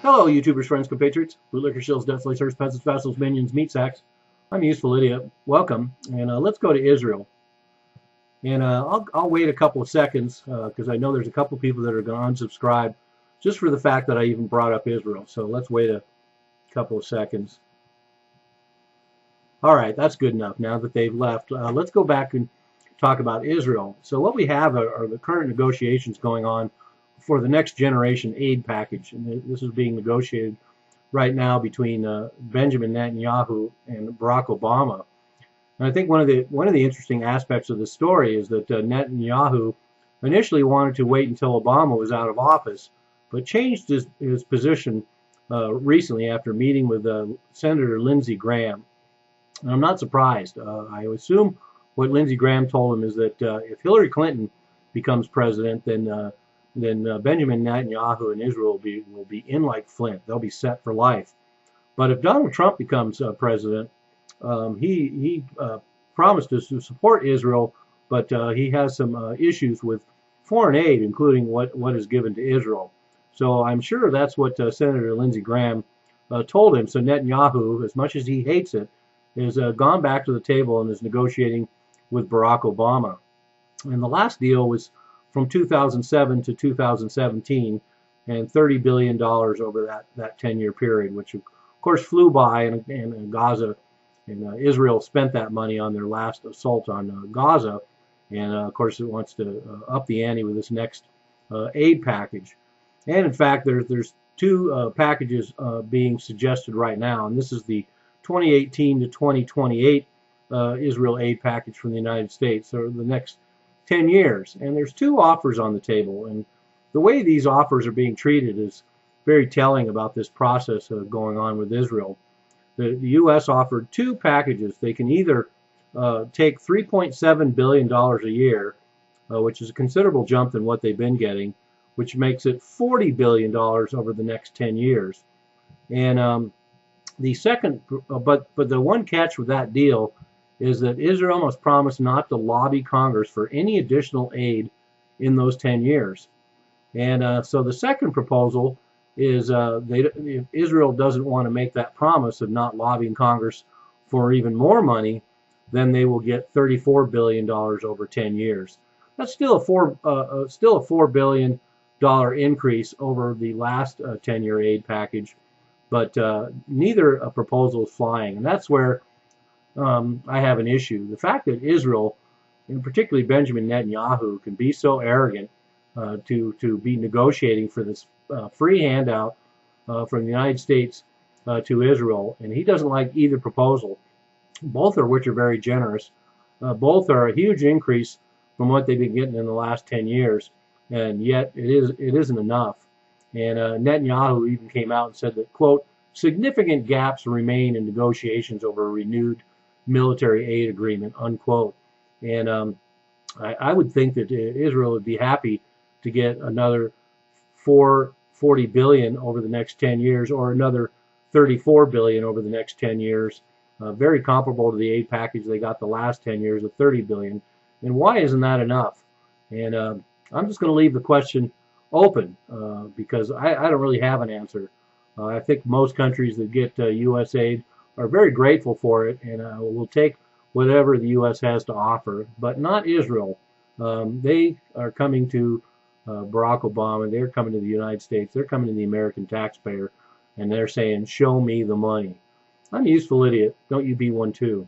Hello, YouTubers, friends, compatriots, bootlicker, shills, death slicers, peasants, vassals, minions, meat sacks. I'm a Useful Idiot. Welcome, and let's go to Israel. And I'll wait a couple of seconds because I know there's a couple of people that are going to unsubscribe just for the fact that I even brought up Israel. So let's wait a couple of seconds. All right, that's good enough. Now that they've left, let's go back and talk about Israel. So what we have are the current negotiations going on for the next generation aid package, and this is being negotiated right now between Benjamin Netanyahu and Barack Obama. And I think one of the interesting aspects of the story is that Netanyahu initially wanted to wait until Obama was out of office, but changed his position recently after meeting with Senator Lindsey Graham. And I'm not surprised. I assume what Lindsey Graham told him is that if Hillary Clinton becomes president, then Benjamin Netanyahu and Israel will be in like Flint. They'll be set for life. But if Donald Trump becomes president, he promised us to support Israel, but he has some issues with foreign aid, including what is given to Israel. So I'm sure that's what Senator Lindsey Graham told him. So Netanyahu, as much as he hates it, has gone back to the table and is negotiating with Barack Obama. And the last deal was from 2007 to 2017, and $30 billion over that 10-year period, which of course flew by, and Gaza and Israel spent that money on their last assault on Gaza, and of course it wants to up the ante with this next aid package. And in fact, there's two packages being suggested right now, and this is the 2018 to 2028 Israel aid package from the United States, or the next 10 years. And there's two offers on the table, and the way these offers are being treated is very telling about this process going on with Israel. The U.S. offered two packages. They can either take $3.7 billion a year, which is a considerable jump than what they've been getting, which makes it $40 billion over the next 10 years. And the second, but the one catch with that deal is that Israel must promise not to lobby Congress for any additional aid in those 10 years. And so the second proposal is if Israel doesn't want to make that promise of not lobbying Congress for even more money, then they will get $34 billion over 10 years. That's still a $4 billion increase over the last 10-year aid package, but neither proposal is flying, and that's where I have an issue. The fact that Israel, and particularly Benjamin Netanyahu, can be so arrogant to be negotiating for this free handout from the United States to Israel, and he doesn't like either proposal, both of which are very generous. Both are a huge increase from what they've been getting in the last 10 years, and yet it isn't enough. And Netanyahu even came out and said that, quote, significant gaps remain in negotiations over a renewed military aid agreement, unquote. And I would think that Israel would be happy to get another $40 billion over the next 10 years, or another $34 billion over the next 10 years, very comparable to the aid package they got the last 10 years of $30 billion. And why isn't that enough? And I'm just going to leave the question open because I don't really have an answer. I think most countries that get U.S. aid are very grateful for it, and will take whatever the U.S. has to offer, but not Israel. They are coming to Barack Obama. They're coming to the United States. They're coming to the American taxpayer, and they're saying, show me the money. I'm a Useful Idiot. Don't you be one too.